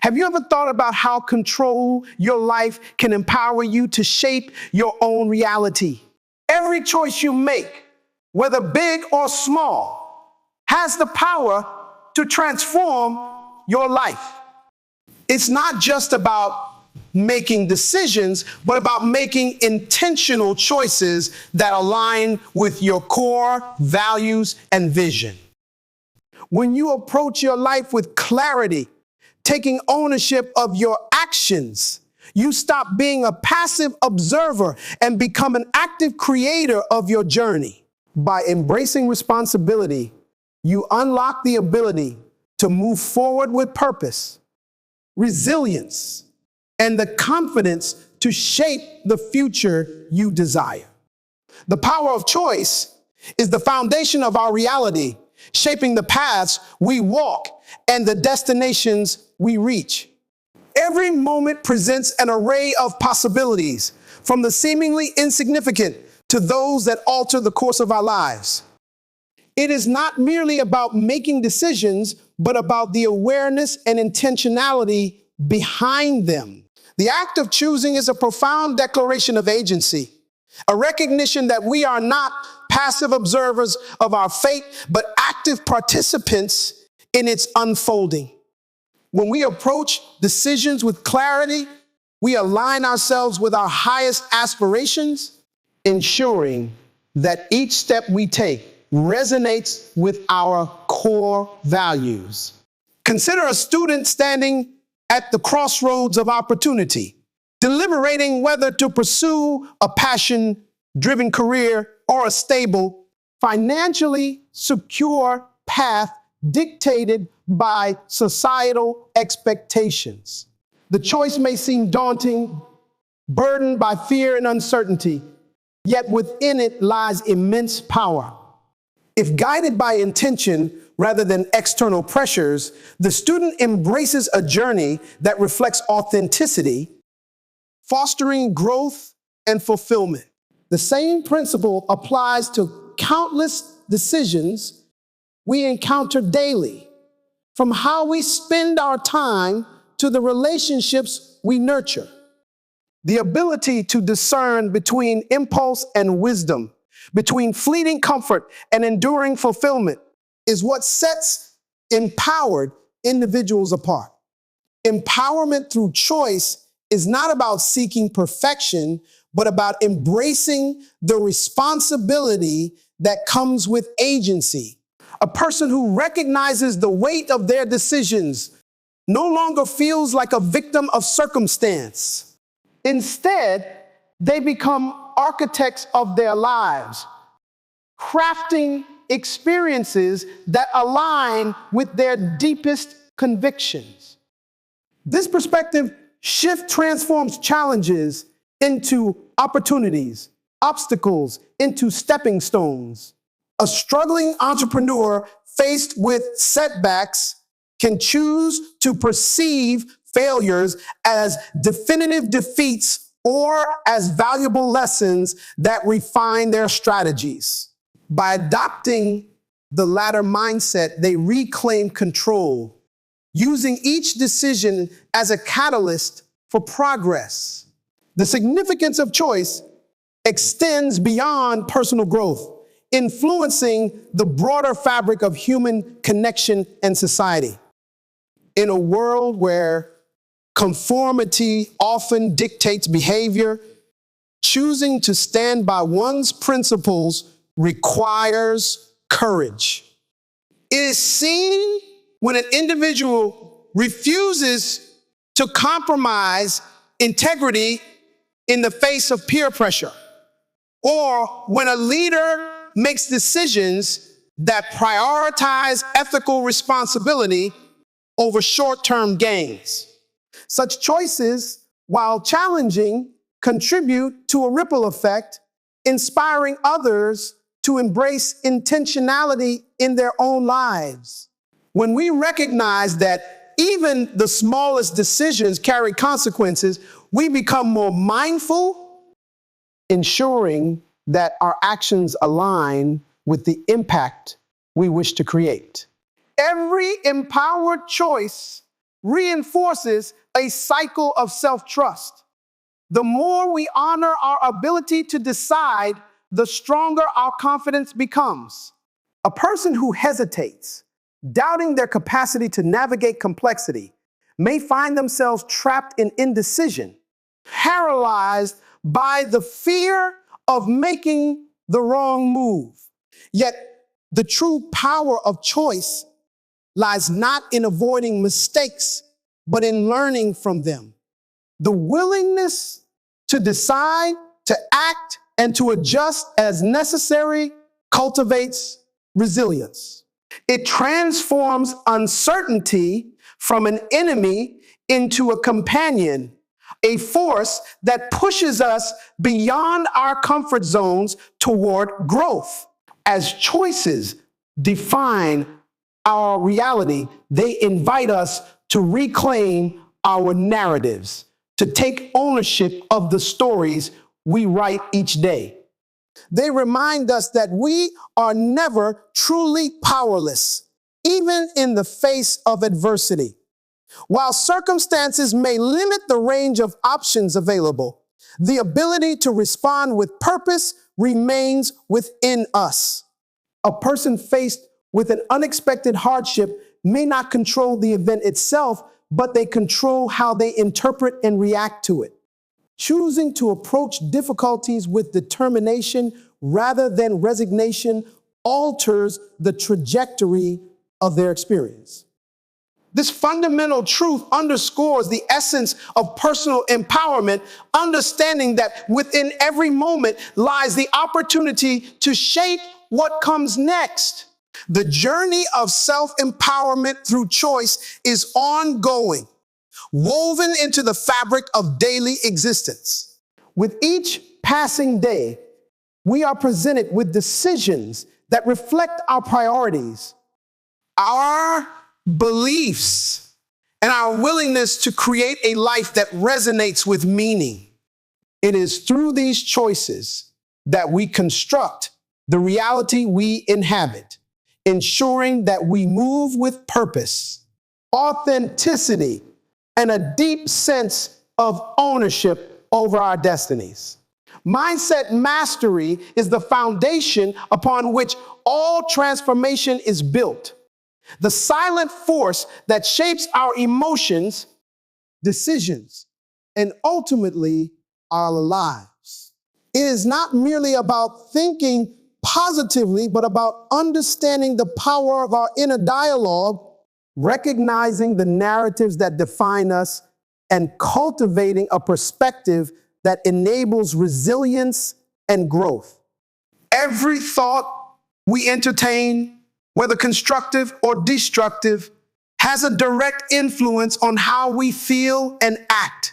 Have you ever thought about how control your life can empower you to shape your own reality? Every choice you make, whether big or small, has the power to transform your life. It's not just about making decisions, but about making intentional choices that align with your core values and vision. When you approach your life with clarity, taking ownership of your actions, you stop being a passive observer and become an active creator of your journey. By embracing responsibility, you unlock the ability to move forward with purpose, resilience, and the confidence to shape the future you desire. The power of choice is the foundation of our reality, shaping the paths we walk and the destinations we reach. Every moment presents an array of possibilities, from the seemingly insignificant to those that alter the course of our lives. It is not merely about making decisions, but about the awareness and intentionality behind them. The act of choosing is a profound declaration of agency, a recognition that we are not passive observers of our fate, but active participants in its unfolding. When we approach decisions with clarity, we align ourselves with our highest aspirations, ensuring that each step we take resonates with our core values. Consider a student standing at the crossroads of opportunity, deliberating whether to pursue a passion-driven career or a stable, financially secure path dictated by societal expectations. The choice may seem daunting, burdened by fear and uncertainty, yet within it lies immense power. If guided by intention rather than external pressures, the student embraces a journey that reflects authenticity, fostering growth and fulfillment. The same principle applies to countless decisions we encounter daily, from how we spend our time to the relationships we nurture. The ability to discern between impulse and wisdom, between fleeting comfort and enduring fulfillment, is what sets empowered individuals apart. Empowerment through choice is not about seeking perfection, but about embracing the responsibility that comes with agency. A person who recognizes the weight of their decisions no longer feels like a victim of circumstance. Instead, they become architects of their lives, crafting experiences that align with their deepest convictions. This perspective shift transforms challenges into opportunities, obstacles into stepping stones. A struggling entrepreneur faced with setbacks can choose to perceive failures as definitive defeats or as valuable lessons that refine their strategies. By adopting the latter mindset, they reclaim control, using each decision as a catalyst for progress. The significance of choice extends beyond personal growth, influencing the broader fabric of human connection and society. In a world where conformity often dictates behavior, choosing to stand by one's principles requires courage. It is seen when an individual refuses to compromise integrity in the face of peer pressure, or when a leader makes decisions that prioritize ethical responsibility over short-term gains. Such choices, while challenging, contribute to a ripple effect, inspiring others to embrace intentionality in their own lives. When we recognize that even the smallest decisions carry consequences, we become more mindful, ensuring that our actions align with the impact we wish to create. Every empowered choice reinforces a cycle of self-trust. The more we honor our ability to decide, the stronger our confidence becomes. A person who hesitates, doubting their capacity to navigate complexity, may find themselves trapped in indecision, paralyzed by the fear of making the wrong move. Yet, the true power of choice lies not in avoiding mistakes, but in learning from them. The willingness to decide, to act, and to adjust as necessary cultivates resilience. It transforms uncertainty from an enemy into a companion, a force that pushes us beyond our comfort zones toward growth. As choices define our reality, they invite us to reclaim our narratives, to take ownership of the stories we write each day. They remind us that we are never truly powerless, even in the face of adversity. While circumstances may limit the range of options available, the ability to respond with purpose remains within us. A person faced with an unexpected hardship may not control the event itself, but they control how they interpret and react to it. Choosing to approach difficulties with determination rather than resignation alters the trajectory of their experience. This fundamental truth underscores the essence of personal empowerment, understanding that within every moment lies the opportunity to shape what comes next. The journey of self-empowerment through choice is ongoing, woven into the fabric of daily existence. With each passing day, we are presented with decisions that reflect our priorities, our beliefs, and our willingness to create a life that resonates with meaning. It is through these choices that we construct the reality we inhabit, ensuring that we move with purpose, authenticity, and a deep sense of ownership over our destinies. Mindset mastery is the foundation upon which all transformation is built. The silent force that shapes our emotions, decisions, and ultimately our lives. It is not merely about thinking positively, but about understanding the power of our inner dialogue, recognizing the narratives that define us, and cultivating a perspective that enables resilience and growth. Every thought we entertain, whether constructive or destructive, has a direct influence on how we feel and act.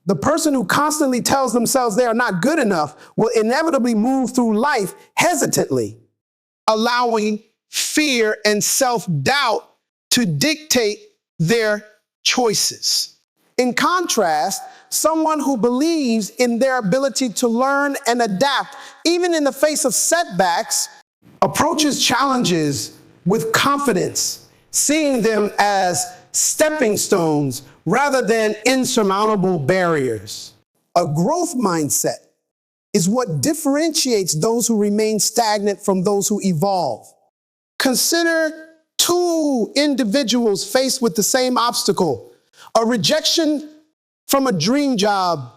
The person who constantly tells themselves they are not good enough will inevitably move through life hesitantly, allowing fear and self-doubt to dictate their choices. In contrast, someone who believes in their ability to learn and adapt, even in the face of setbacks, approaches challenges with confidence, seeing them as stepping stones rather than insurmountable barriers. A growth mindset is what differentiates those who remain stagnant from those who evolve. Consider two individuals faced with the same obstacle, a rejection from a dream job.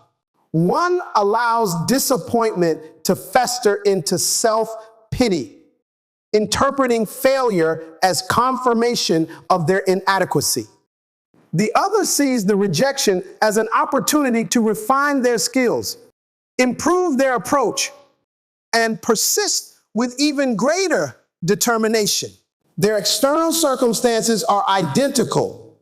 One allows disappointment to fester into self-pity, interpreting failure as confirmation of their inadequacy. The other sees the rejection as an opportunity to refine their skills, improve their approach, and persist with even greater determination. Their external circumstances are identical,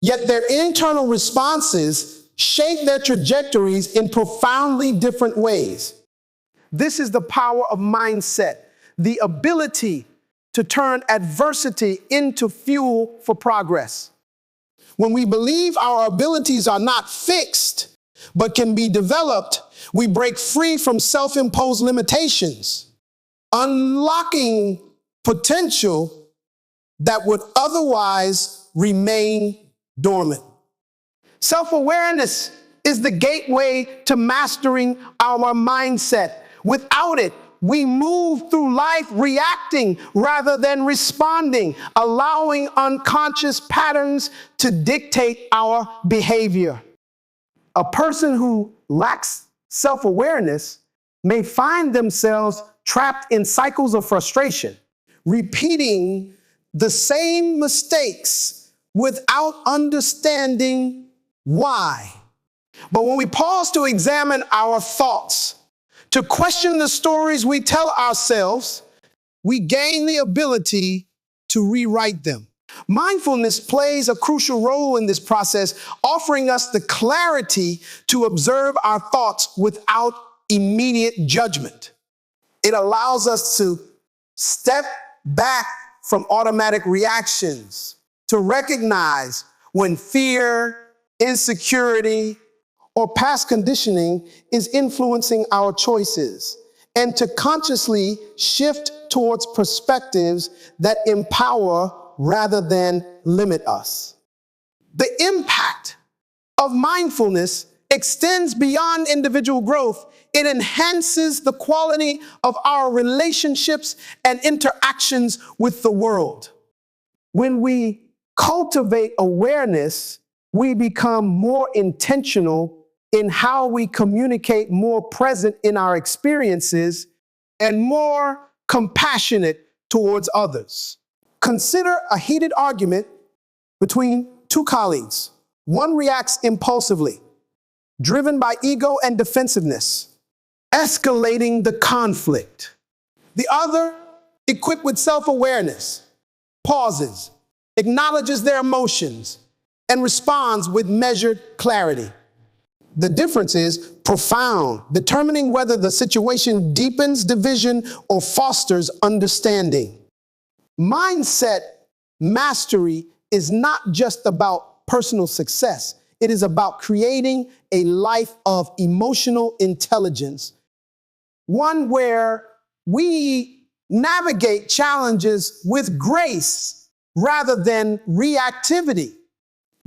yet their internal responses shape their trajectories in profoundly different ways. This is the power of mindset, the ability to turn adversity into fuel for progress. When we believe our abilities are not fixed, but can be developed, we break free from self-imposed limitations, unlocking potential that would otherwise remain dormant. Self-awareness is the gateway to mastering our mindset. Without it, we move through life reacting rather than responding, allowing unconscious patterns to dictate our behavior. A person who lacks self-awareness may find themselves trapped in cycles of frustration, repeating the same mistakes without understanding why. But when we pause to examine our thoughts, to question the stories we tell ourselves, we gain the ability to rewrite them. Mindfulness plays a crucial role in this process, offering us the clarity to observe our thoughts without immediate judgment. It allows us to step back from automatic reactions, to recognize when fear, insecurity, or past conditioning is influencing our choices, and to consciously shift towards perspectives that empower rather than limit us. The impact of mindfulness extends beyond individual growth. It enhances the quality of our relationships and interactions with the world. When we cultivate awareness, we become more intentional in how we communicate, more present in our experiences, and more compassionate towards others. Consider a heated argument between two colleagues. One reacts impulsively, driven by ego and defensiveness, escalating the conflict. The other, equipped with self-awareness, pauses, acknowledges their emotions, and responds with measured clarity. The difference is profound, determining whether the situation deepens division or fosters understanding. Mindset mastery is not just about personal success. It is about creating a life of emotional intelligence, one where we navigate challenges with grace rather than reactivity.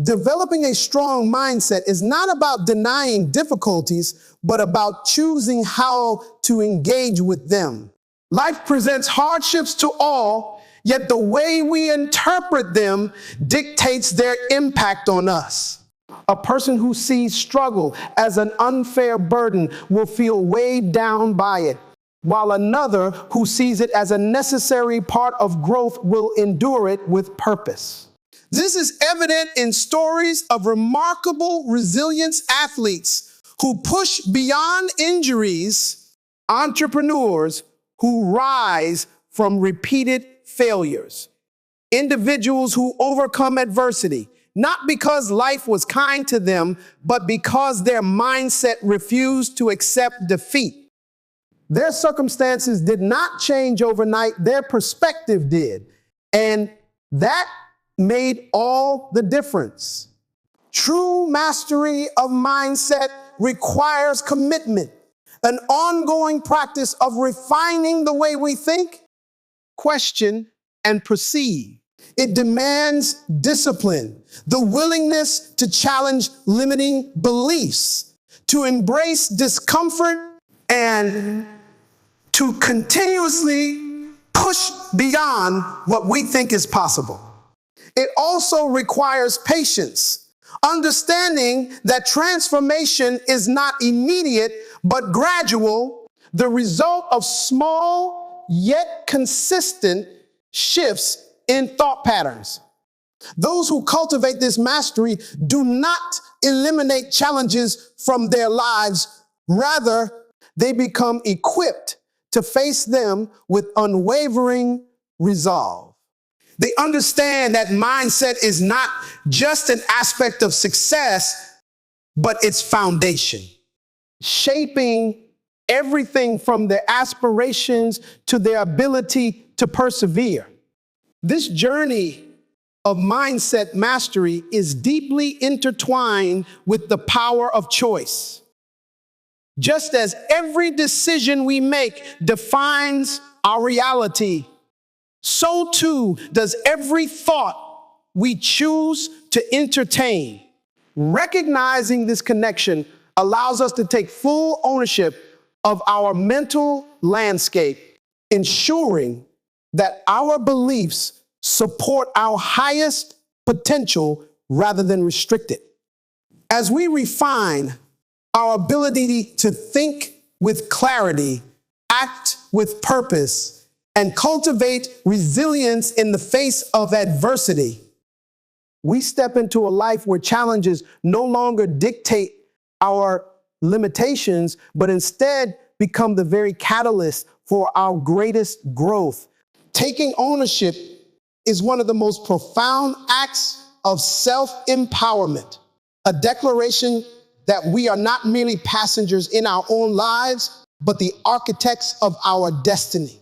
Developing a strong mindset is not about denying difficulties, but about choosing how to engage with them. Life presents hardships to all, yet the way we interpret them dictates their impact on us. A person who sees struggle as an unfair burden will feel weighed down by it, while another who sees it as a necessary part of growth will endure it with purpose. This is evident in stories of remarkable resilience athletes who push beyond injuries, entrepreneurs who rise from repeated failures, individuals who overcome adversity, not because life was kind to them, but because their mindset refused to accept defeat. Their circumstances did not change overnight, their perspective did. And that made all the difference. True mastery of mindset requires commitment, an ongoing practice of refining the way we think, question, and perceive. It demands discipline, the willingness to challenge limiting beliefs, to embrace discomfort, and to continuously push beyond what we think is possible. It also requires patience, understanding that transformation is not immediate but gradual, the result of small yet consistent shifts in thought patterns. Those who cultivate this mastery do not eliminate challenges from their lives. Rather, they become equipped to face them with unwavering resolve. They understand that mindset is not just an aspect of success, but its foundation, shaping everything from their aspirations to their ability to persevere. This journey of mindset mastery is deeply intertwined with the power of choice. Just as every decision we make defines our reality, so too does every thought we choose to entertain. Recognizing this connection allows us to take full ownership of our mental landscape, ensuring that our beliefs support our highest potential rather than restrict it. As we refine our ability to think with clarity, act with purpose, and cultivate resilience in the face of adversity, we step into a life where challenges no longer dictate our limitations, but instead become the very catalyst for our greatest growth. Taking ownership is one of the most profound acts of self-empowerment, a declaration that we are not merely passengers in our own lives, but the architects of our destiny.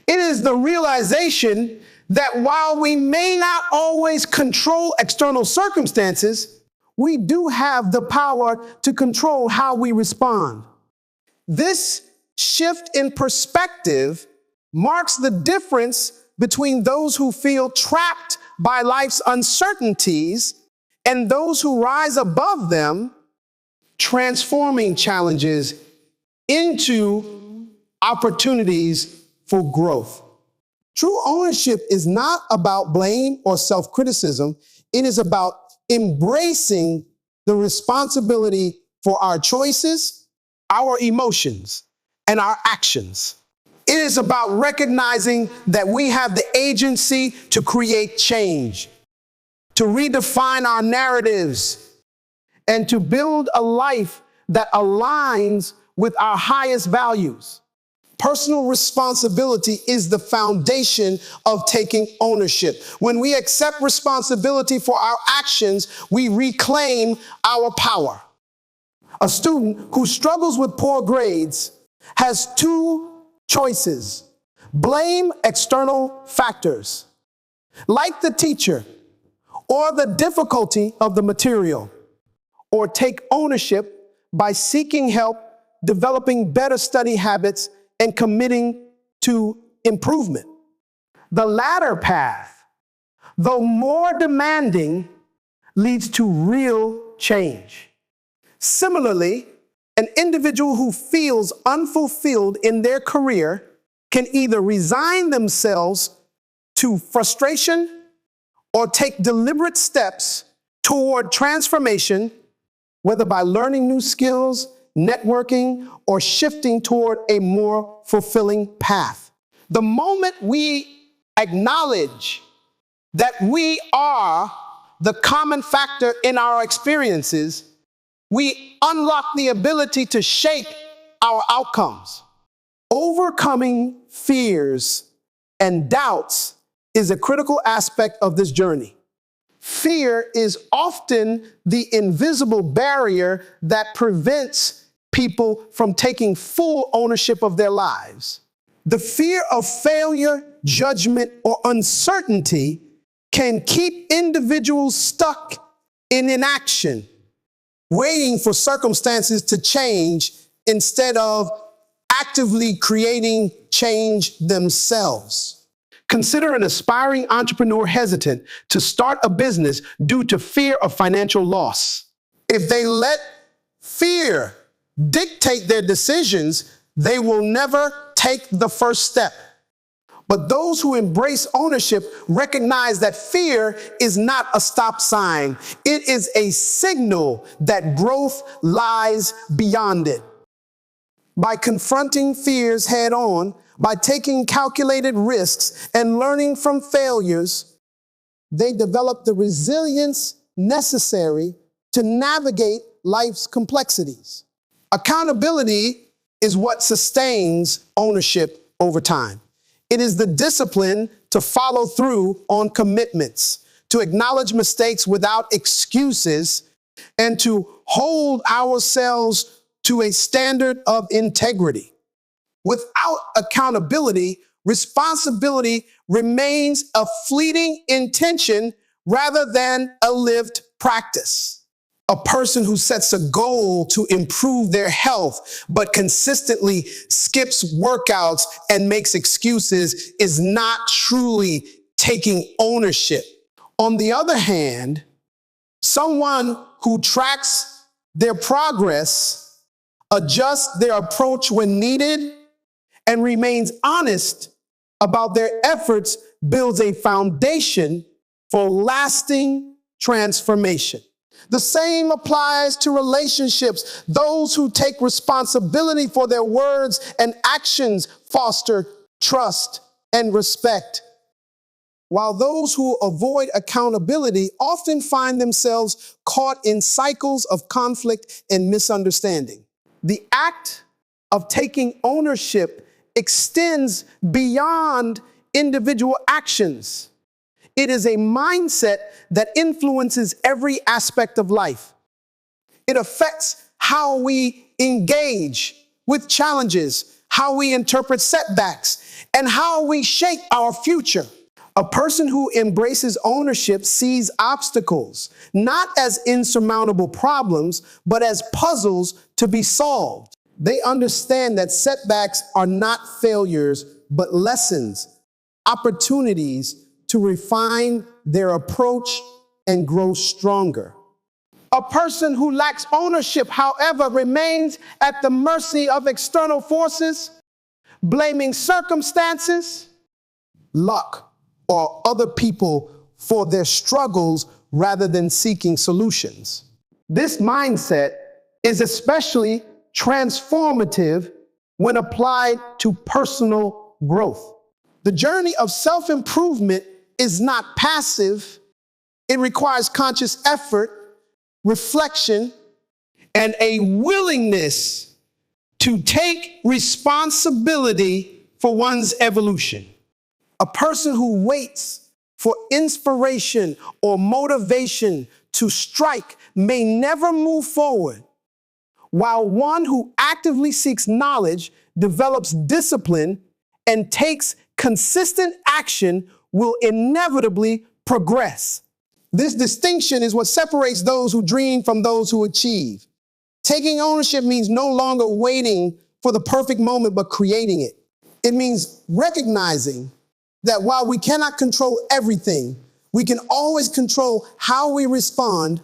It is the realization that while we may not always control external circumstances, we do have the power to control how we respond. This shift in perspective marks the difference between those who feel trapped by life's uncertainties and those who rise above them, transforming challenges into opportunities for growth. True ownership is not about blame or self-criticism. It is about embracing the responsibility for our choices, our emotions, and our actions. It is about recognizing that we have the agency to create change, to redefine our narratives, and to build a life that aligns with our highest values. Personal responsibility is the foundation of taking ownership. When we accept responsibility for our actions, we reclaim our power. A student who struggles with poor grades has two choices: blame external factors, like the teacher or the difficulty of the material, or take ownership by seeking help, developing better study habits, and committing to improvement. The latter path, though more demanding, leads to real change. Similarly, an individual who feels unfulfilled in their career can either resign themselves to frustration or take deliberate steps toward transformation, whether by learning new skills, networking, or shifting toward a more fulfilling path. The moment we acknowledge that we are the common factor in our experiences, we unlock the ability to shape our outcomes. Overcoming fears and doubts is a critical aspect of this journey. Fear is often the invisible barrier that prevents people from taking full ownership of their lives. The fear of failure, judgment, or uncertainty can keep individuals stuck in inaction, waiting for circumstances to change instead of actively creating change themselves. Consider an aspiring entrepreneur hesitant to start a business due to fear of financial loss. If they let fear dictate their decisions, they will never take the first step. But those who embrace ownership recognize that fear is not a stop sign. It is a signal that growth lies beyond it. By confronting fears head on, by taking calculated risks and learning from failures, they develop the resilience necessary to navigate life's complexities. Accountability is what sustains ownership over time. It is the discipline to follow through on commitments, to acknowledge mistakes without excuses, and to hold ourselves to a standard of integrity. Without accountability, responsibility remains a fleeting intention rather than a lived practice. A person who sets a goal to improve their health but consistently skips workouts and makes excuses is not truly taking ownership. On the other hand, Someone who tracks their progress, adjusts their approach when needed, and remains honest about their efforts builds a foundation for lasting transformation. The same applies to relationships. Those who take responsibility for their words and actions foster trust and respect, while those who avoid accountability often find themselves caught in cycles of conflict and misunderstanding. The act of taking ownership extends beyond individual actions. It is a mindset that influences every aspect of life. It affects how we engage with challenges, how we interpret setbacks, and how we shape our future. A person who embraces ownership sees obstacles not as insurmountable problems, but as puzzles to be solved. They understand that setbacks are not failures, but lessons, opportunities to refine their approach and grow stronger. A person who lacks ownership, however, remains at the mercy of external forces, blaming circumstances, luck, or other people for their struggles rather than seeking solutions. This mindset is especially transformative when applied to personal growth. The journey of self-improvement is not passive. It requires conscious effort, reflection, and a willingness to take responsibility for one's evolution. A person who waits for inspiration or motivation to strike may never move forward, while one who actively seeks knowledge, develops discipline, and takes consistent action will inevitably progress. This distinction is what separates those who dream from those who achieve. Taking ownership means no longer waiting for the perfect moment, but creating it. It means recognizing that while we cannot control everything, we can always control how we respond,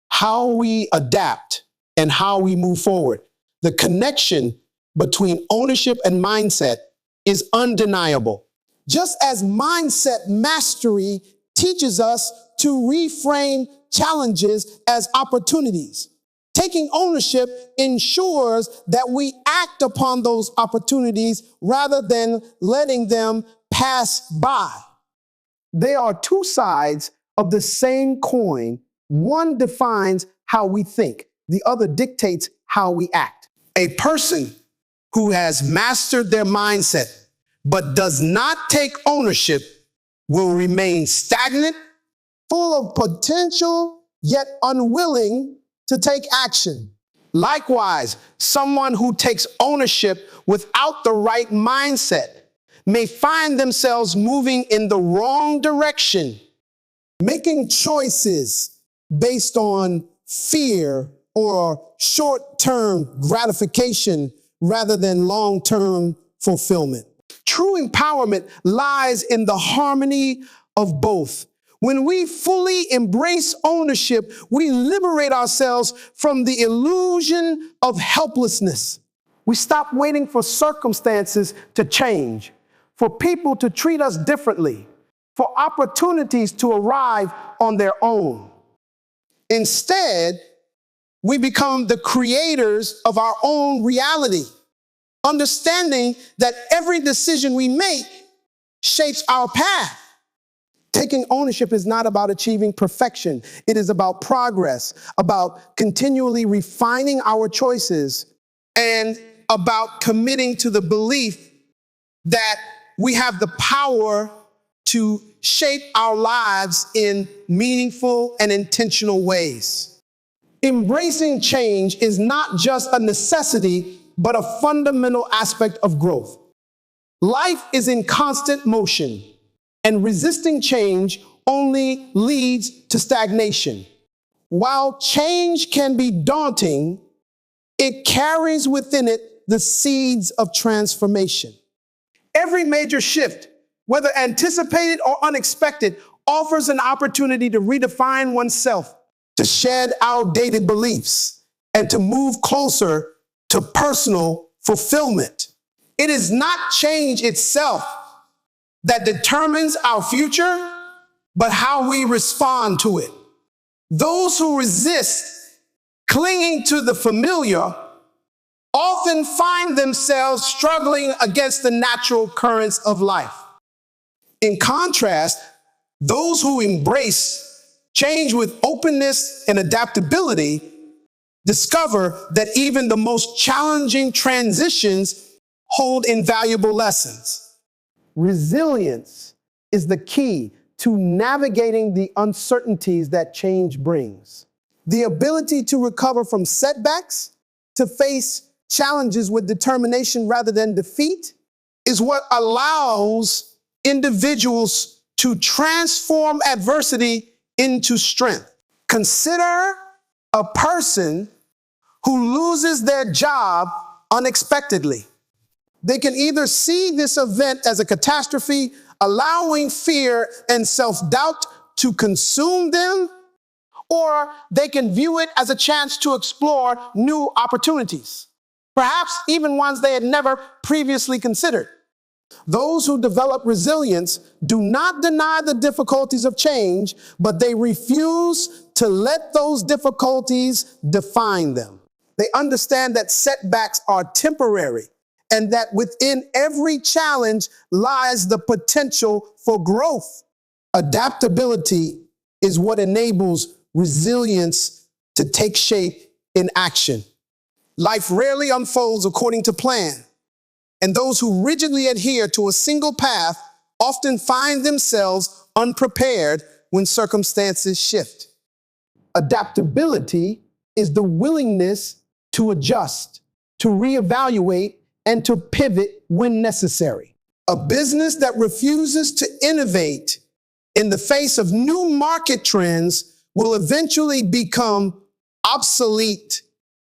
how we adapt, and how we move forward. The connection between ownership and mindset is undeniable. Just as mindset mastery teaches us to reframe challenges as opportunities, taking ownership ensures that we act upon those opportunities rather than letting them pass by. They are two sides of the same coin. One defines how we think, the other dictates how we act. A person who has mastered their mindset but does not take ownership will remain stagnant, full of potential, yet unwilling to take action. Likewise, someone who takes ownership without the right mindset may find themselves moving in the wrong direction, making choices based on fear or short-term gratification rather than long-term fulfillment. True empowerment lies in the harmony of both. When we fully embrace ownership, we liberate ourselves from the illusion of helplessness. We stop waiting for circumstances to change, for people to treat us differently, for opportunities to arrive on their own. Instead, we become the creators of our own reality, understanding that every decision we make shapes our path. Taking ownership is not about achieving perfection. It is about progress, about continually refining our choices, and about committing to the belief that we have the power to shape our lives in meaningful and intentional ways. Embracing change is not just a necessity, but a fundamental aspect of growth. Life is in constant motion, and resisting change only leads to stagnation. While change can be daunting, it carries within it the seeds of transformation. Every major shift, whether anticipated or unexpected, offers an opportunity to redefine oneself, to shed outdated beliefs, and to move closer to personal fulfillment. It is not change itself that determines our future, but how we respond to it. Those who resist clinging to the familiar often find themselves struggling against the natural currents of life. In contrast, those who embrace change with openness and adaptability discover that even the most challenging transitions hold invaluable lessons. Resilience is the key to navigating the uncertainties that change brings. The ability to recover from setbacks, to face challenges with determination rather than defeat, is what allows individuals to transform adversity into strength. Consider a person who loses their job unexpectedly. They can either see this event as a catastrophe, allowing fear and self-doubt to consume them, or they can view it as a chance to explore new opportunities, perhaps even ones they had never previously considered. Those who develop resilience do not deny the difficulties of change, but they refuse to let those difficulties define them. They understand that setbacks are temporary and that within every challenge lies the potential for growth. Adaptability is what enables resilience to take shape in action. Life rarely unfolds according to plan, and those who rigidly adhere to a single path often find themselves unprepared when circumstances shift. Adaptability is the willingness to adjust, to reevaluate, and to pivot when necessary. A business that refuses to innovate in the face of new market trends will eventually become obsolete,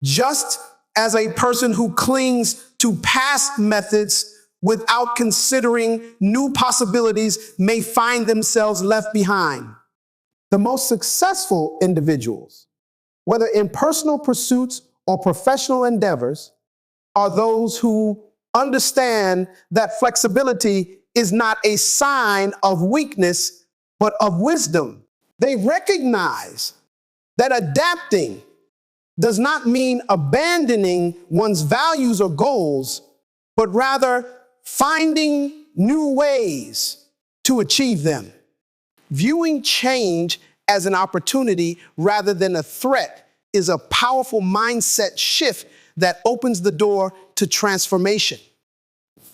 just as a person who clings to past methods without considering new possibilities may find themselves left behind. The most successful individuals, whether in personal pursuits or professional endeavors, are those who understand that flexibility is not a sign of weakness, but of wisdom. They recognize that adapting does not mean abandoning one's values or goals, but rather finding new ways to achieve them. Viewing change as an opportunity rather than a threat is a powerful mindset shift that opens the door to transformation.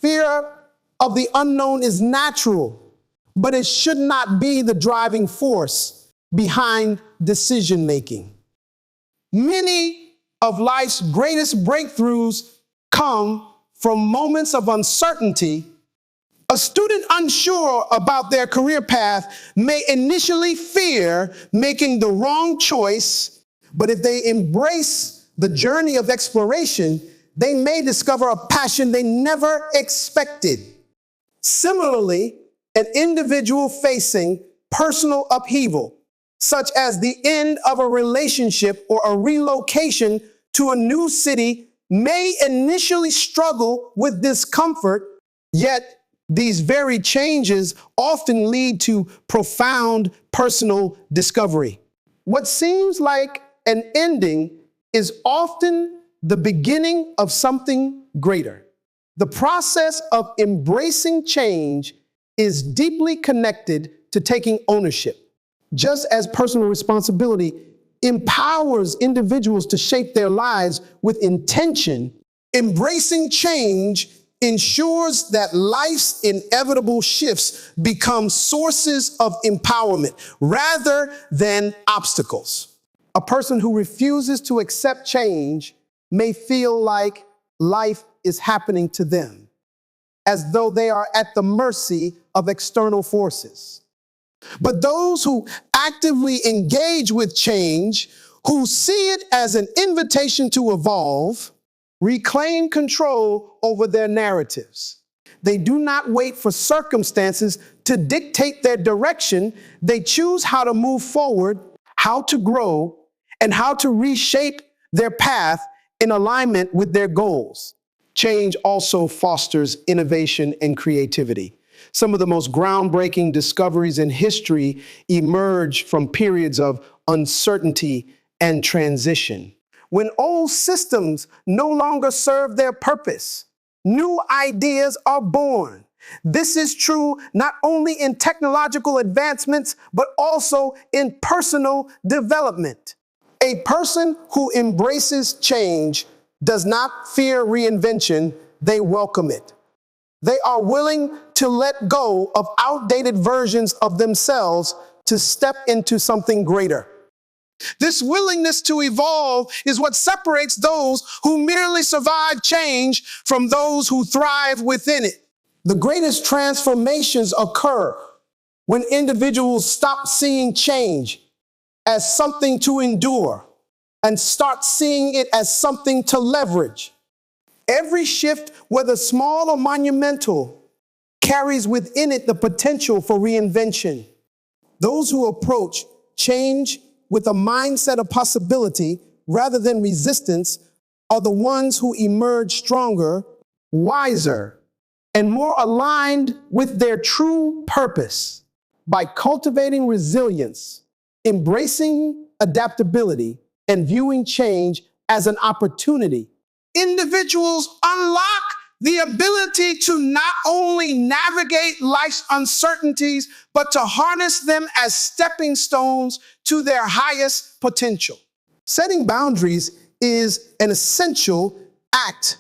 Fear of the unknown is natural, but it should not be the driving force behind decision making. Many of life's greatest breakthroughs come from moments of uncertainty. A student unsure about their career path may initially fear making the wrong choice, but if they embrace the journey of exploration, they may discover a passion they never expected. Similarly, an individual facing personal upheaval, such as the end of a relationship or a relocation to a new city, may initially struggle with discomfort, yet these very changes often lead to profound personal discovery. What seems like an ending is often the beginning of something greater. The process of embracing change is deeply connected to taking ownership. Just as personal responsibility empowers individuals to shape their lives with intention, embracing change ensures that life's inevitable shifts become sources of empowerment rather than obstacles. A person who refuses to accept change may feel like life is happening to them, as though they are at the mercy of external forces. But those who actively engage with change, who see it as an invitation to evolve, reclaim control over their narratives. They do not wait for circumstances to dictate their direction. They choose how to move forward, how to grow, and how to reshape their path in alignment with their goals. Change also fosters innovation and creativity. Some of the most groundbreaking discoveries in history emerge from periods of uncertainty and transition. When old systems no longer serve their purpose, new ideas are born. This is true not only in technological advancements, but also in personal development. A person who embraces change does not fear reinvention, they welcome it. They are willing to let go of outdated versions of themselves to step into something greater. This willingness to evolve is what separates those who merely survive change from those who thrive within it. The greatest transformations occur when individuals stop seeing change as something to endure and start seeing it as something to leverage. Every shift, whether small or monumental, carries within it the potential for reinvention. Those who approach change with a mindset of possibility rather than resistance are the ones who emerge stronger, wiser, and more aligned with their true purpose. By cultivating resilience, embracing adaptability, and viewing change as an opportunity, individuals unlock the ability to not only navigate life's uncertainties, but to harness them as stepping stones to their highest potential. Setting boundaries is an essential act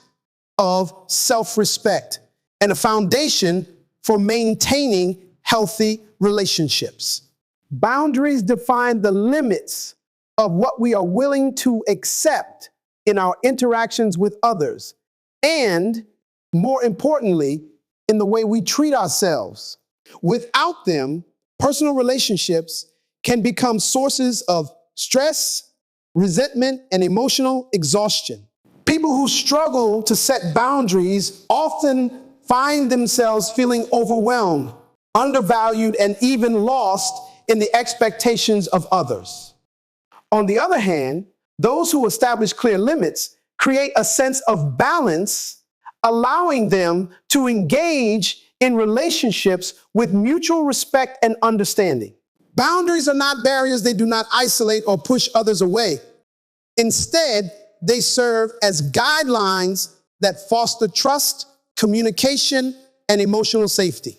of self-respect and a foundation for maintaining healthy relationships. Boundaries define the limits of what we are willing to accept in our interactions with others, and more importantly, in the way we treat ourselves. Without them, personal relationships can become sources of stress, resentment, and emotional exhaustion. People who struggle to set boundaries often find themselves feeling overwhelmed, undervalued, and even lost in the expectations of others. On the other hand, those who establish clear limits create a sense of balance, allowing them to engage in relationships with mutual respect and understanding. Boundaries are not barriers. They do not isolate or push others away. Instead, they serve as guidelines that foster trust, communication, and emotional safety.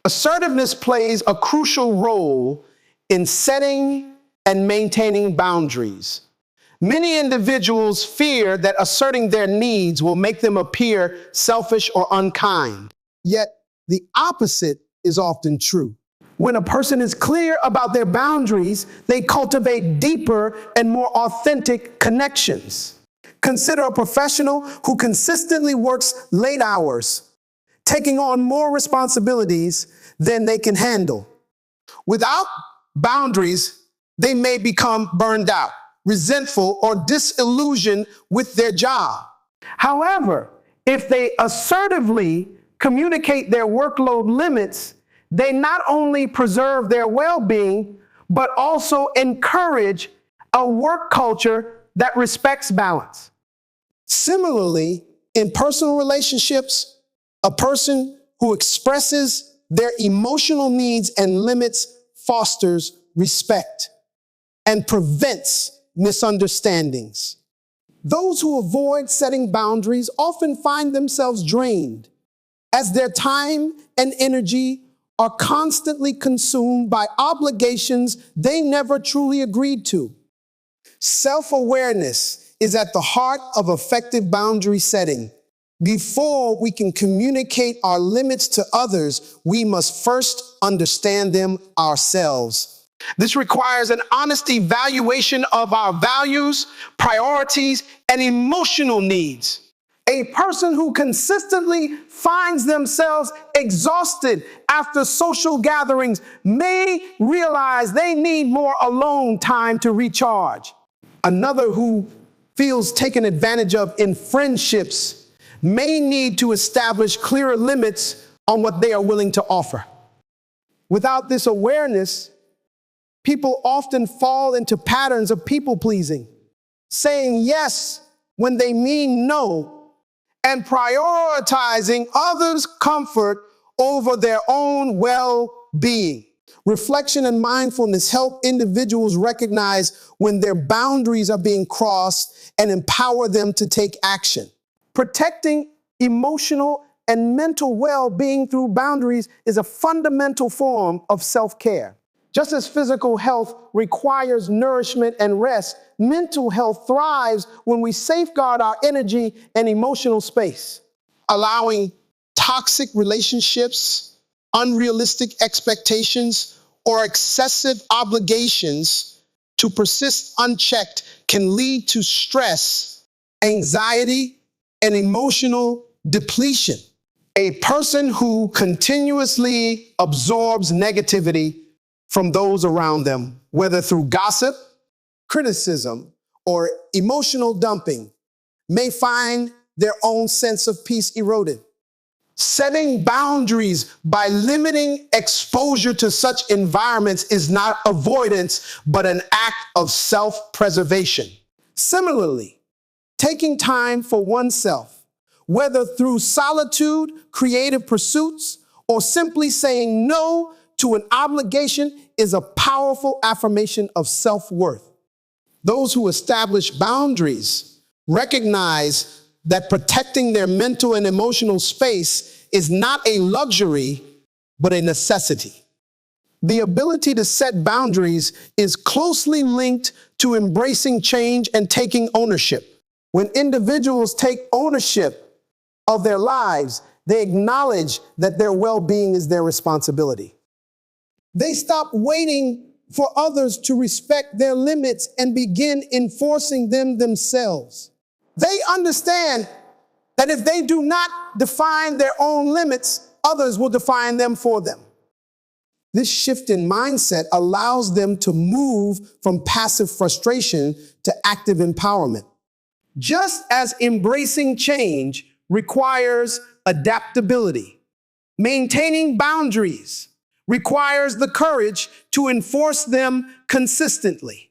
Assertiveness plays a crucial role in setting and maintaining boundaries. Many individuals fear that asserting their needs will make them appear selfish or unkind. Yet, the opposite is often true. When a person is clear about their boundaries, they cultivate deeper and more authentic connections. Consider a professional who consistently works late hours, taking on more responsibilities than they can handle. Without boundaries, they may become burned out, resentful, or disillusioned with their job. However, if they assertively communicate their workload limits, they not only preserve their well-being, but also encourage a work culture that respects balance. Similarly, in personal relationships, a person who expresses their emotional needs and limits fosters respect and prevents misunderstandings. Those who avoid setting boundaries often find themselves drained, as their time and energy are constantly consumed by obligations they never truly agreed to. Self-awareness is at the heart of effective boundary setting. Before we can communicate our limits to others, we must first understand them ourselves. This requires an honest evaluation of our values, priorities, and emotional needs. A person who consistently finds themselves exhausted after social gatherings may realize they need more alone time to recharge. Another who feels taken advantage of in friendships may need to establish clearer limits on what they are willing to offer. Without this awareness, People often fall into patterns of people pleasing, saying yes when they mean no, and prioritizing others' comfort over their own well-being. Reflection and mindfulness help individuals recognize when their boundaries are being crossed and empower them to take action. Protecting emotional and mental well-being through boundaries is a fundamental form of self-care. Just as physical health requires nourishment and rest, mental health thrives when we safeguard our energy and emotional space. Allowing toxic relationships, unrealistic expectations, or excessive obligations to persist unchecked can lead to stress, anxiety, and emotional depletion. A person who continuously absorbs negativity from those around them, whether through gossip, criticism, or emotional dumping, may find their own sense of peace eroded. Setting boundaries by limiting exposure to such environments is not avoidance, but an act of self-preservation. Similarly, taking time for oneself, whether through solitude, creative pursuits, or simply saying no to an obligation, is a powerful affirmation of self-worth. Those who establish boundaries recognize that protecting their mental and emotional space is not a luxury, but a necessity. The ability to set boundaries is closely linked to embracing change and taking ownership. When individuals take ownership of their lives, they acknowledge that their well-being is their responsibility. They stop waiting for others to respect their limits and begin enforcing them themselves. They understand that if they do not define their own limits, others will define them for them. This shift in mindset allows them to move from passive frustration to active empowerment. Just as embracing change requires adaptability, maintaining boundaries requires the courage to enforce them consistently.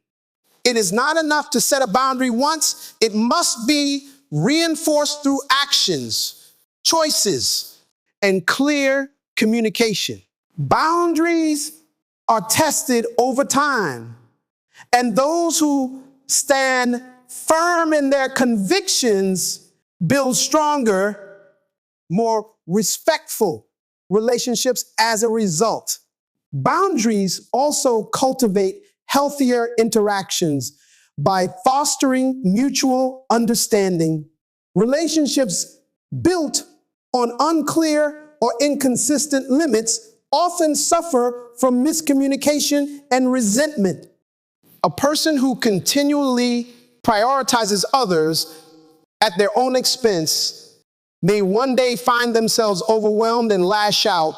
It is not enough to set a boundary once. It must be reinforced through actions, choices, and clear communication. Boundaries are tested over time, and those who stand firm in their convictions build stronger, more respectful relationships as a result. Boundaries also cultivate healthier interactions by fostering mutual understanding. Relationships built on unclear or inconsistent limits often suffer from miscommunication and resentment. A person who continually prioritizes others at their own expense may one day find themselves overwhelmed and lash out,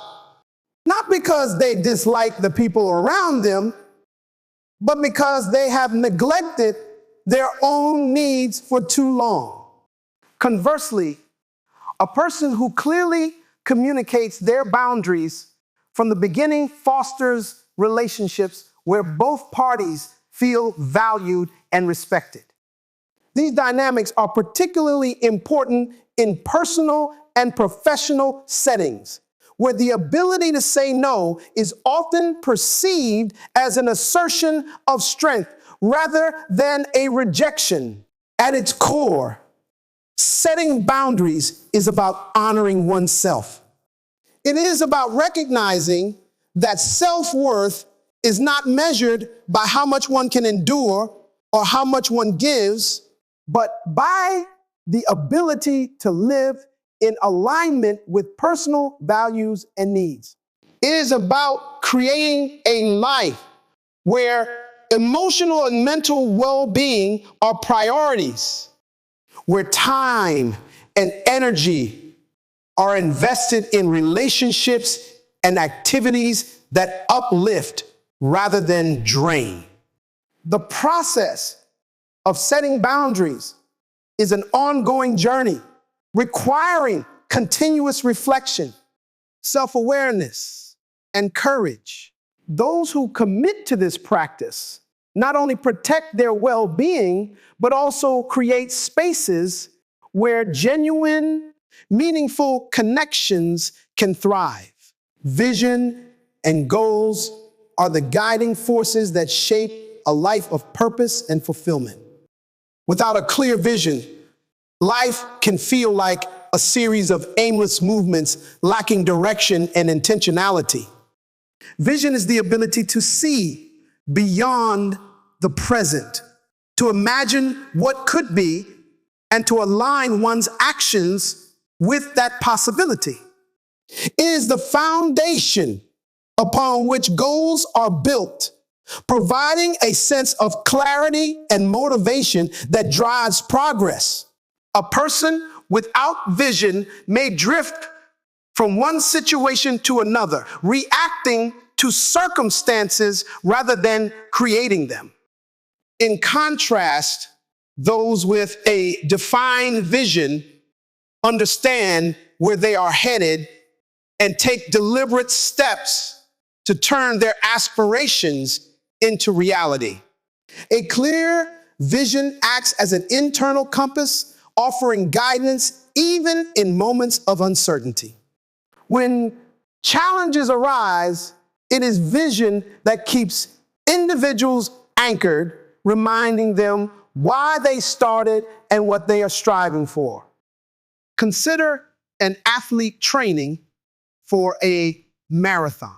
not because they dislike the people around them, but because they have neglected their own needs for too long. Conversely, a person who clearly communicates their boundaries from the beginning fosters relationships where both parties feel valued and respected. These dynamics are particularly important in personal and professional settings, where the ability to say no is often perceived as an assertion of strength rather than a rejection. At its core, setting boundaries is about honoring oneself. It is about recognizing that self-worth is not measured by how much one can endure or how much one gives, but by the ability to live in alignment with personal values and needs. It is about creating a life where emotional and mental well-being are priorities, where time and energy are invested in relationships and activities that uplift rather than drain. The process of setting boundaries is an ongoing journey requiring continuous reflection, self-awareness, and courage. Those who commit to this practice not only protect their well-being, but also create spaces where genuine, meaningful connections can thrive. Vision and goals are the guiding forces that shape a life of purpose and fulfillment. Without a clear vision, life can feel like a series of aimless movements lacking direction and intentionality. Vision is the ability to see beyond the present, to imagine what could be, and to align one's actions with that possibility. It is the foundation upon which goals are built, providing a sense of clarity and motivation that drives progress. A person without vision may drift from one situation to another, reacting to circumstances rather than creating them. In contrast, those with a defined vision understand where they are headed and take deliberate steps to turn their aspirations into reality. A clear vision acts as an internal compass, offering guidance even in moments of uncertainty. When challenges arise, it is vision that keeps individuals anchored, reminding them why they started and what they are striving for. Consider an athlete training for a marathon.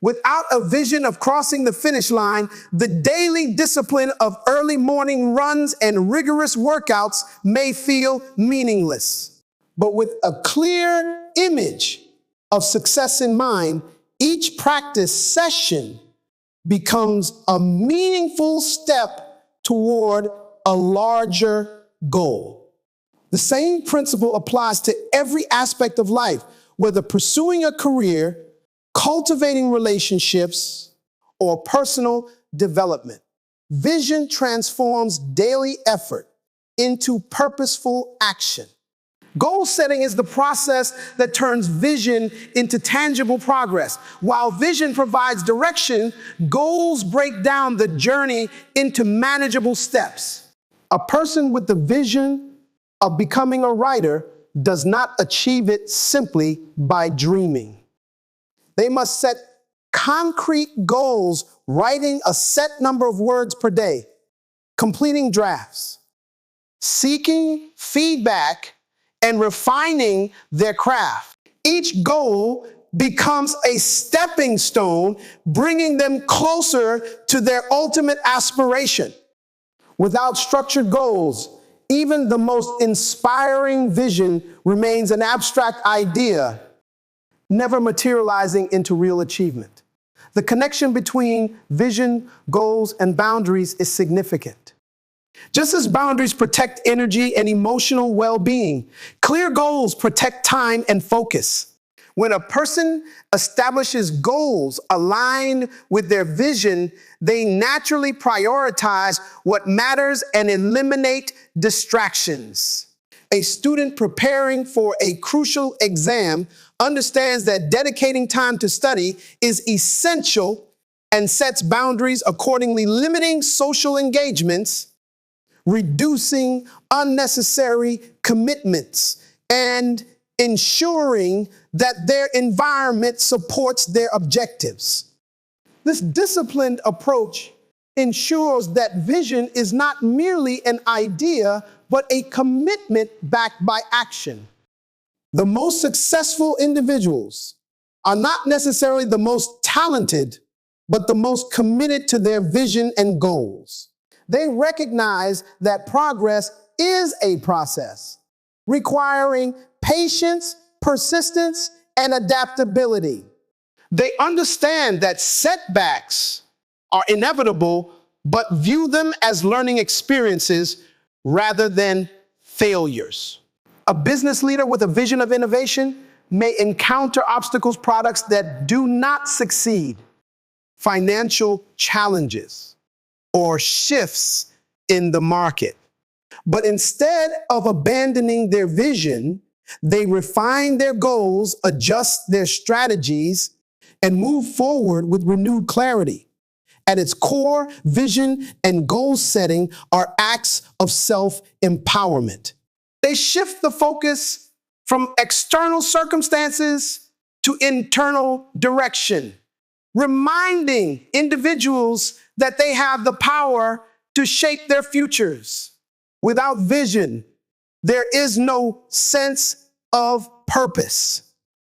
Without a vision of crossing the finish line, the daily discipline of early morning runs and rigorous workouts may feel meaningless. But with a clear image of success in mind, each practice session becomes a meaningful step toward a larger goal. The same principle applies to every aspect of life, whether pursuing a career, cultivating relationships, or personal development. Vision transforms daily effort into purposeful action. Goal setting is the process that turns vision into tangible progress. While vision provides direction, goals break down the journey into manageable steps. A person with the vision of becoming a writer does not achieve it simply by dreaming. They must set concrete goals, writing a set number of words per day, completing drafts, seeking feedback, and refining their craft. Each goal becomes a stepping stone, bringing them closer to their ultimate aspiration. Without structured goals, even the most inspiring vision remains an abstract idea, never materializing into real achievement. The connection between vision, goals, and boundaries is significant. Just as boundaries protect energy and emotional well-being, clear goals protect time and focus. When a person establishes goals aligned with their vision, they naturally prioritize what matters and eliminate distractions. A student preparing for a crucial exam understands that dedicating time to study is essential and sets boundaries accordingly, limiting social engagements, reducing unnecessary commitments, and ensuring that their environment supports their objectives. This disciplined approach ensures that vision is not merely an idea, but a commitment backed by action. The most successful individuals are not necessarily the most talented, but the most committed to their vision and goals. They recognize that progress is a process, requiring patience, persistence, and adaptability. They understand that setbacks are inevitable, but view them as learning experiences rather than failures. A business leader with a vision of innovation may encounter obstacles, products that do not succeed, financial challenges, or shifts in the market. But instead of abandoning their vision, they refine their goals, adjust their strategies, and move forward with renewed clarity. At its core, vision and goal setting are acts of self-empowerment. They shift the focus from external circumstances to internal direction, reminding individuals that they have the power to shape their futures. Without vision, there is no sense of purpose.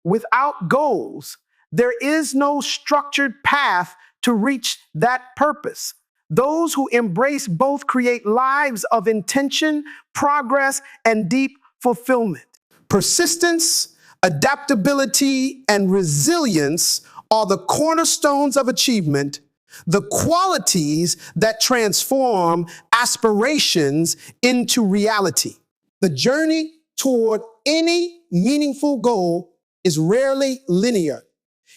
Without goals, there is no structured path to reach that purpose. Those who embrace both create lives of intention, progress, and deep fulfillment. Persistence, adaptability, and resilience are the cornerstones of achievement, the qualities that transform aspirations into reality. The journey toward any meaningful goal is rarely linear.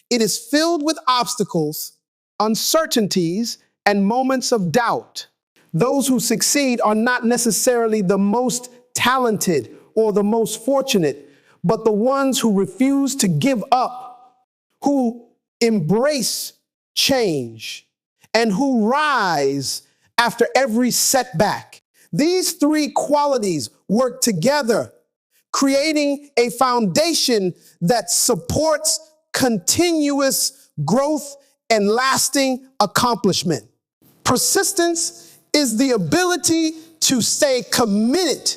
It is filled with obstacles, uncertainties, and moments of doubt. Those who succeed are not necessarily the most talented or the most fortunate, but the ones who refuse to give up, who embrace change, and who rise after every setback. These three qualities work together, creating a foundation that supports continuous growth and lasting accomplishment. Persistence is the ability to stay committed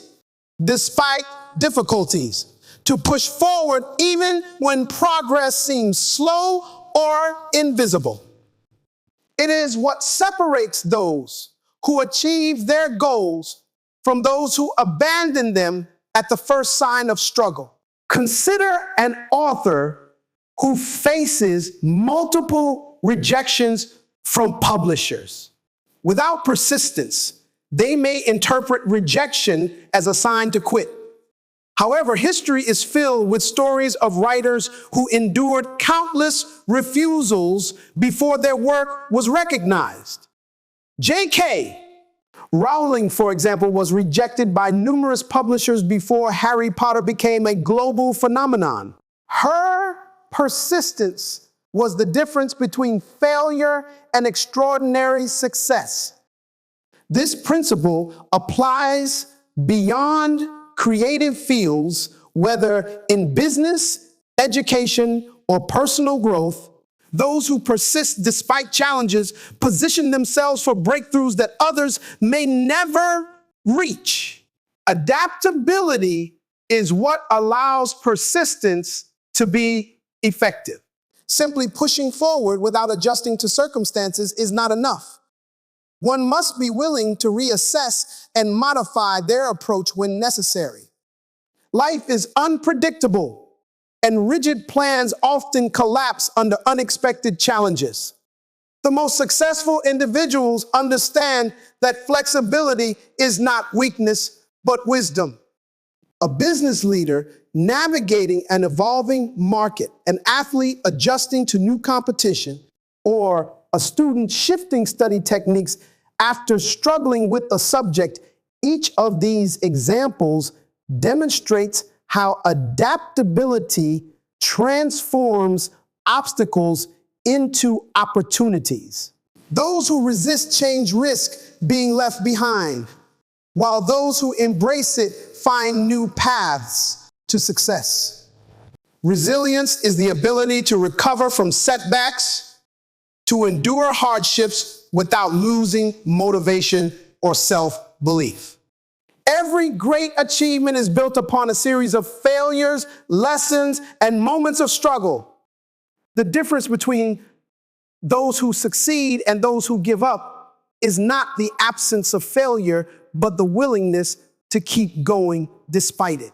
despite difficulties, to push forward even when progress seems slow or invisible. It is what separates those who achieve their goals from those who abandon them at the first sign of struggle. Consider an author who faces multiple rejections from publishers. Without persistence, they may interpret rejection as a sign to quit. However, history is filled with stories of writers who endured countless refusals before their work was recognized. J.K. Rowling, for example, was rejected by numerous publishers before Harry Potter became a global phenomenon. Her persistence was the difference between failure and extraordinary success. This principle applies beyond creative fields, whether in business, education, or personal growth. Those who persist despite challenges position themselves for breakthroughs that others may never reach. Adaptability is what allows persistence to be effective. Simply pushing forward without adjusting to circumstances is not enough. One must be willing to reassess and modify their approach when necessary. Life is unpredictable, and rigid plans often collapse under unexpected challenges. The most successful individuals understand that flexibility is not weakness, but wisdom. A business leader navigating an evolving market, an athlete adjusting to new competition, or a student shifting study techniques after struggling with a subject, each of these examples demonstrates how adaptability transforms obstacles into opportunities. Those who resist change risk being left behind, while those who embrace it find new paths to success. Resilience is the ability to recover from setbacks, to endure hardships without losing motivation or self-belief. Every great achievement is built upon a series of failures, lessons, and moments of struggle. The difference between those who succeed and those who give up is not the absence of failure, but the willingness to keep going despite it.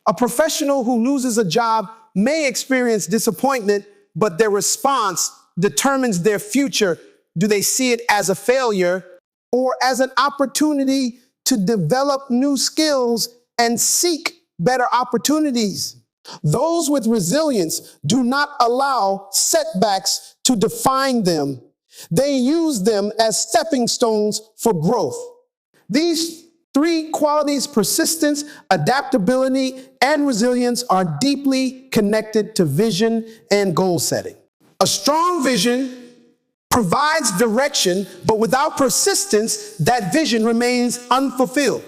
A professional who loses a job may experience disappointment, but their response determines their future. Do they see it as a failure or as an opportunity to develop new skills and seek better opportunities? Those with resilience do not allow setbacks to define them. They use them as stepping stones for growth. These three qualities, persistence, adaptability, and resilience, are deeply connected to vision and goal setting. A strong vision provides direction, but without persistence, that vision remains unfulfilled.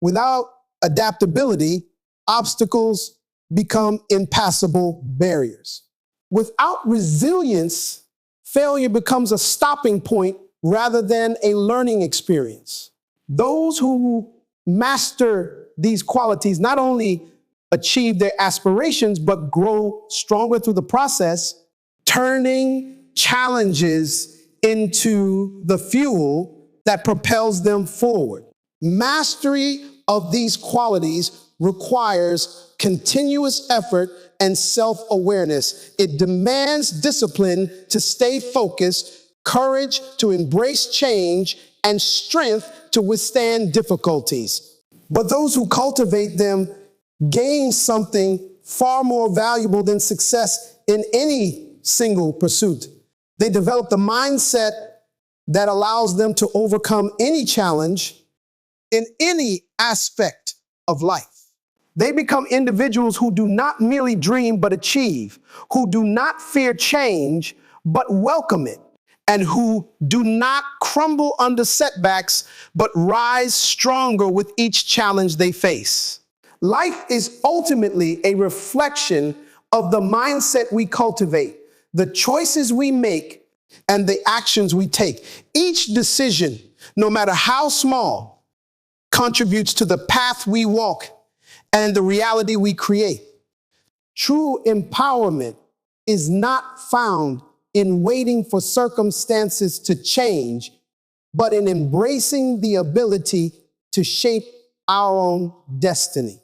Without adaptability, obstacles become impassable barriers. Without resilience, failure becomes a stopping point rather than a learning experience. Those who master these qualities not only achieve their aspirations, but grow stronger through the process, turning challenges into the fuel that propels them forward. Mastery of these qualities requires continuous effort and self-awareness. It demands discipline to stay focused, courage to embrace change, and strength to withstand difficulties. But those who cultivate them gain something far more valuable than success in any single pursuit. They develop the mindset that allows them to overcome any challenge in any aspect of life. They become individuals who do not merely dream but achieve, who do not fear change but welcome it, and who do not crumble under setbacks but rise stronger with each challenge they face. Life is ultimately a reflection of the mindset we cultivate, the choices we make, and the actions we take. Each decision, no matter how small, contributes to the path we walk and the reality we create. True empowerment is not found in waiting for circumstances to change, but in embracing the ability to shape our own destiny.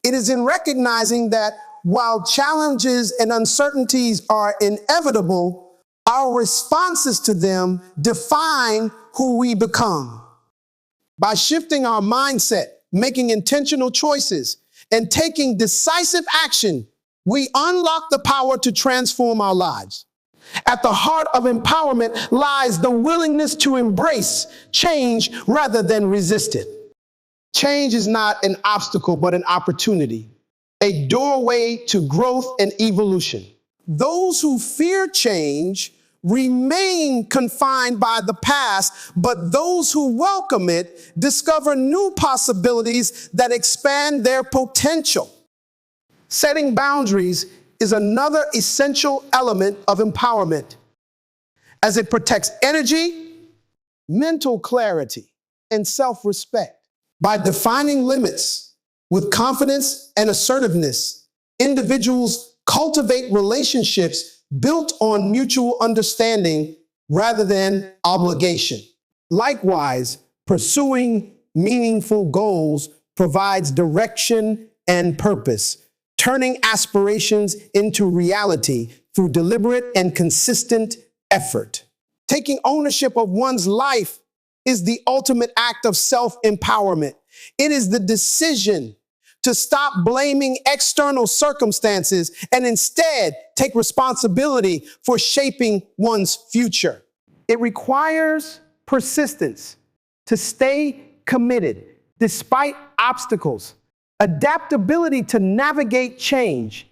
It is in recognizing that while challenges and uncertainties are inevitable, our responses to them define who we become. By shifting our mindset, making intentional choices, and taking decisive action, we unlock the power to transform our lives. At the heart of empowerment lies the willingness to embrace change rather than resist it. Change is not an obstacle, but an opportunity, a doorway to growth and evolution. Those who fear change remain confined by the past, but those who welcome it discover new possibilities that expand their potential. Setting boundaries is another essential element of empowerment, as it protects energy, mental clarity, and self-respect. By defining limits with confidence and assertiveness, individuals cultivate relationships built on mutual understanding rather than obligation. Likewise, pursuing meaningful goals provides direction and purpose, turning aspirations into reality through deliberate and consistent effort. Taking ownership of one's life is the ultimate act of self-empowerment. It is the decision to stop blaming external circumstances and instead take responsibility for shaping one's future. It requires persistence to stay committed despite obstacles, adaptability to navigate change,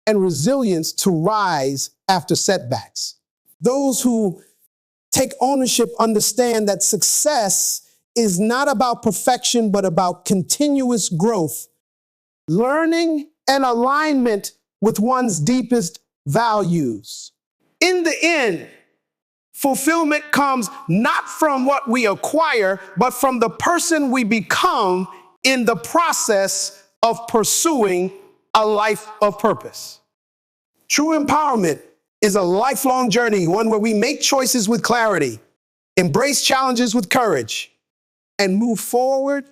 and resilience to rise after setbacks. Those who take ownership understand that success is not about perfection, but about continuous growth, learning, and alignment with one's deepest values. In the end, fulfillment comes not from what we acquire, but from the person we become in the process of pursuing a life of purpose. True empowerment is a lifelong journey, one where we make choices with clarity, embrace challenges with courage, and move forward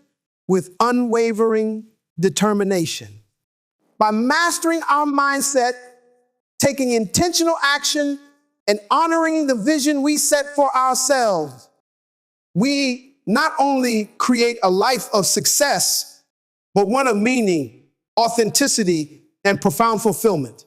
with unwavering determination. By mastering our mindset, taking intentional action, and honoring the vision we set for ourselves, we not only create a life of success, but one of meaning, authenticity, and profound fulfillment.